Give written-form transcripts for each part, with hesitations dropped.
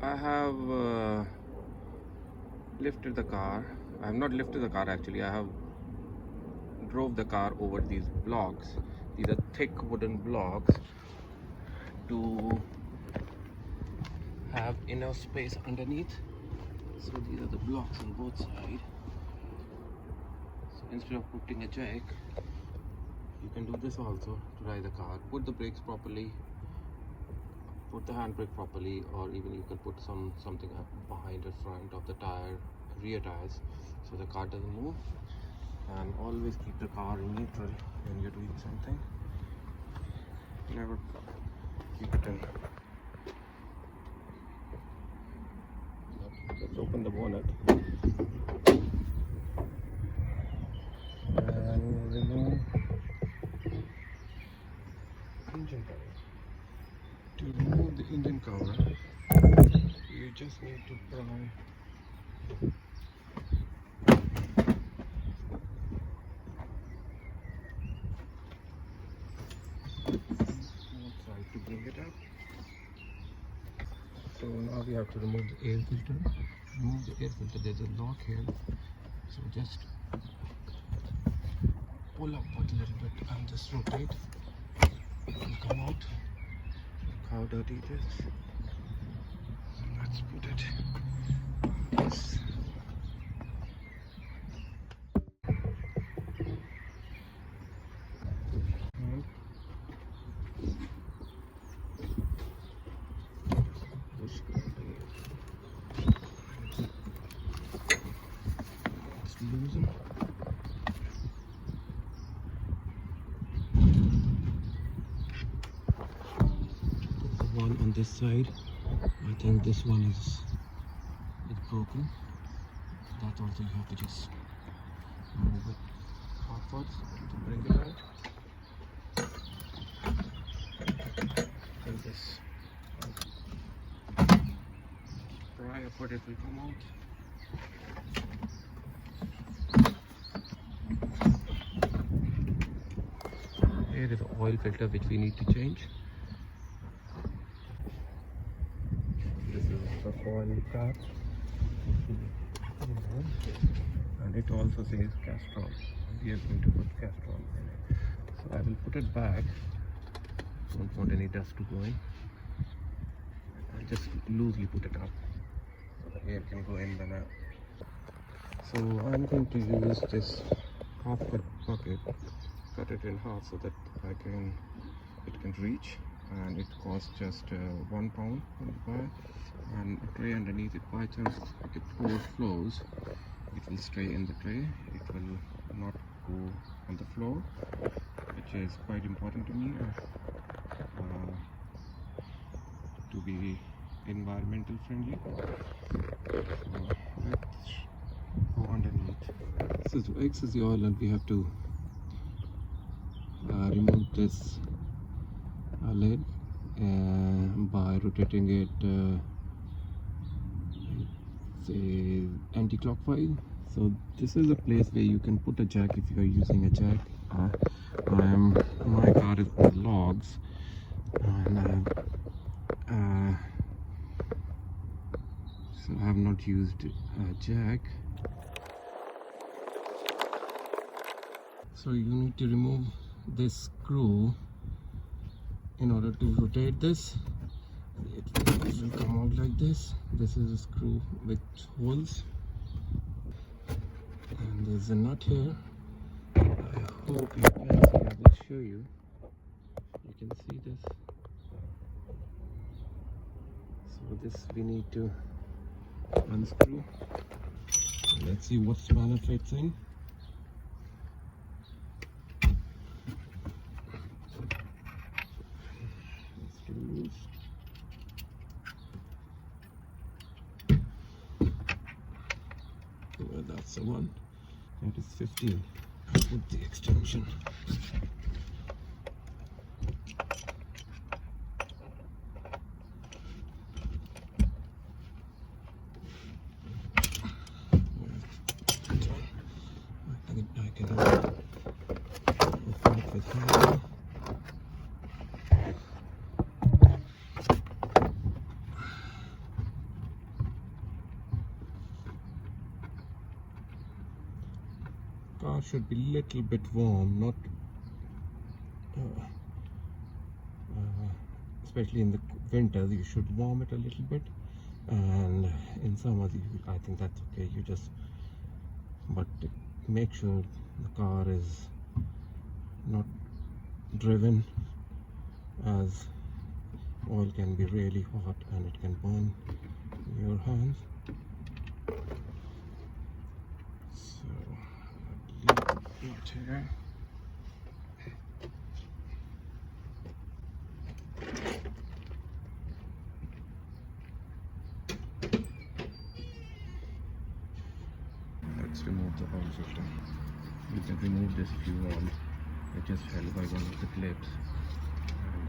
I have lifted the car. I have not lifted the car actually. I have drove the car over these blocks. These are thick wooden blocks to have enough space underneath. So these are the blocks on both sides. So instead of putting a jack, you can do this also to drive the car. Put the brakes properly, put the handbrake properly, or even you can put something up behind the front of the tire, rear tires, so the car doesn't move. And always keep the car in neutral when you're doing something. Never keep it in. Let's open the bonnet and remove engine cover. To remove the engine cover, you just need to pry to bring it up. So now we have to remove the air filter. Remove the air filter. There's a lock here, so just pull upward a little bit and just rotate. It will come out. Look how dirty it is. So let's put it on this. Loosen. The one on this side, I think this one is broken. That also you have to just move it upwards to bring it out. And this pry upward, it will come out. Here is the oil filter which we need to change. This is the oil cap, and it also says Castrol. We are going to put Castrol in it. So I will put it back. Don't want any dust to go in. I'll just loosely put it up so the air can go in and out. So I'm going to use this half cut bucket. Cut it in half so that it can reach, and it costs just £1 on the buy, and a tray underneath it. By chance if it flows, it will stay in the tray. It will not go on the floor, which is quite important to me to be environmental friendly. So let's go underneath. This is excess the oil, and we have to remove this lid by rotating it say anti-clockwise. So this is a place where you can put a jack if you are using a jack. My car is with logs, and so I have not used a jack. So you need to remove this screw in order to rotate this. It will come out like this. This is a screw with holes, and there's a nut here. I hope you can see. I will show you. You can see this. So this we need to unscrew. Let's see what spanner fits in. That's the one. That is 15. I'll put the extension. I can open it with hand. should be little bit warm, not especially in the winters you should warm it a little bit, and in summers I think that's okay. You just, but make sure the car is not driven, as oil can be really hot and it can burn your hands. So leave the plot here. Let's remove the oil filter. You can remove this if you want. It just held by one of the clips, and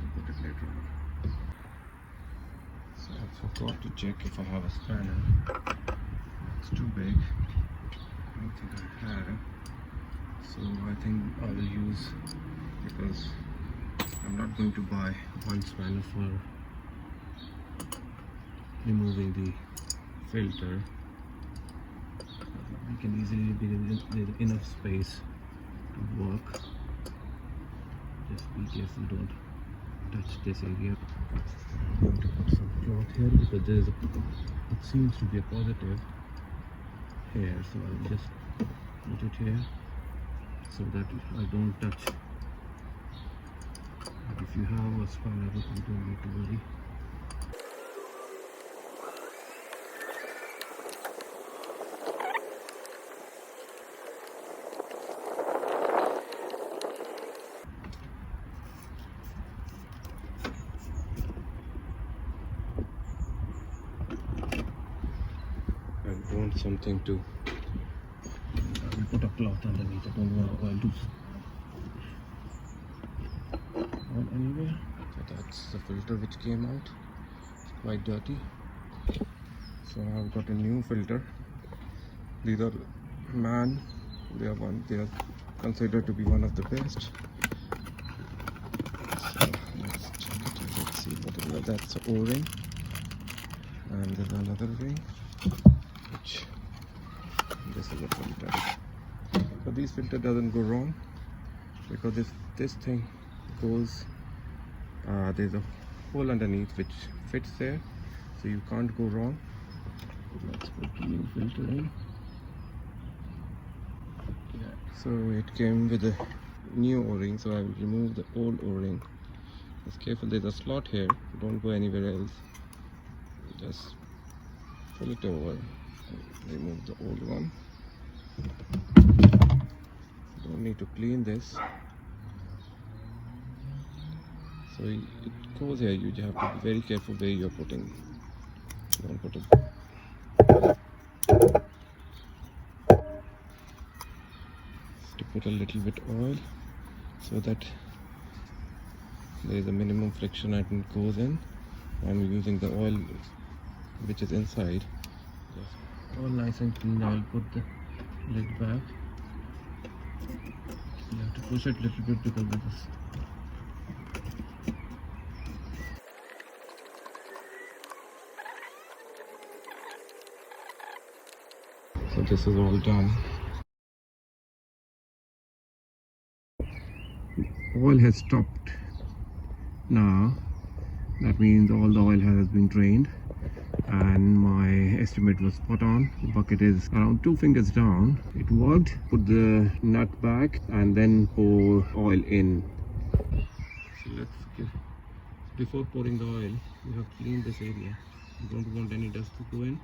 we'll put it later on. So I forgot to check if I have a spanner. It's too big. I don't think I have. So I think I will use, because I'm not going to buy one spanner for removing the filter. We can easily be with enough space to work. Just be careful, don't touch this area. I'm going to put some cloth here because there is it seems to be a positive here, so I'll just put it here so that I don't touch. But if you have a spanner, you don't need to worry. I want something to put a cloth underneath. I don't want oil to go anywhere. So that's the filter which came out. It's quite dirty. So I've got a new filter. These are MAN. They are considered to be one of the best. So let's check it. Let's see what it is. That's the O-ring, and there's another ring. Which this is a filter. So this filter doesn't go wrong, because if this thing goes, there's a hole underneath which fits there, so you can't go wrong. Let's put the new filter in. Yeah. So it came with a new O-ring, so I will remove the old O-ring. Just careful, there's a slot here, don't go anywhere else. Just pull it over. Remove the old one. Don't need to clean this. So it goes here. You have to be very careful where you're putting. Don't put it. To put a little bit oil so that there is a minimum friction and it goes in. I'm using the oil which is inside. All nice and clean. I'll put the lid back. You have to push it a little bit because of this. So this is all done. Oil has stopped now. That means all the oil has been drained, and my estimate was spot on. The bucket is around 2 fingers down. It worked. Put the nut back and then pour oil in. So before pouring the oil, you have to clean this area. You don't want any dust to go in.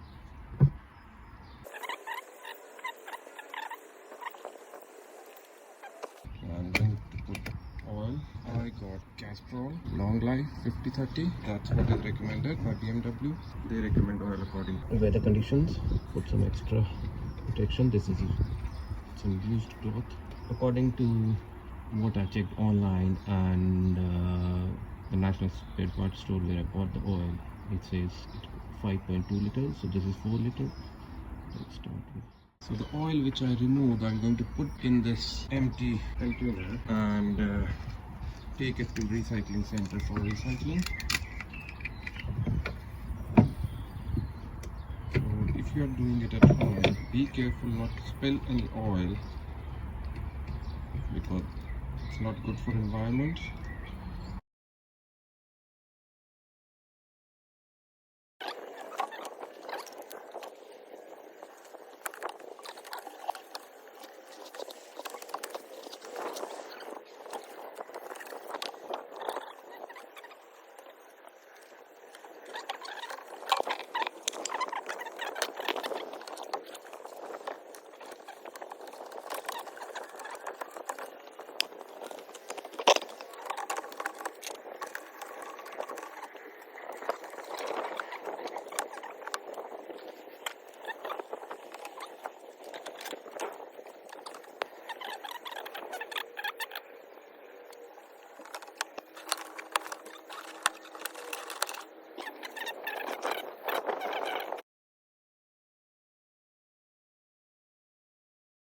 I'm going to put oil. I got Castrol Long Life 5030. That's what is recommended by BMW. They recommend oil according to weather conditions. Put some extra protection. This is some used cloth. According to what I checked online and the National Spare Parts store where I bought the oil, it says 5.2 liters. So this is 4 liters. Let's start with. So the oil which I removed, I'm going to put in this empty container and take it to recycling center for recycling. So if you are doing it at home, be careful not to spill any oil because it's not good for environment.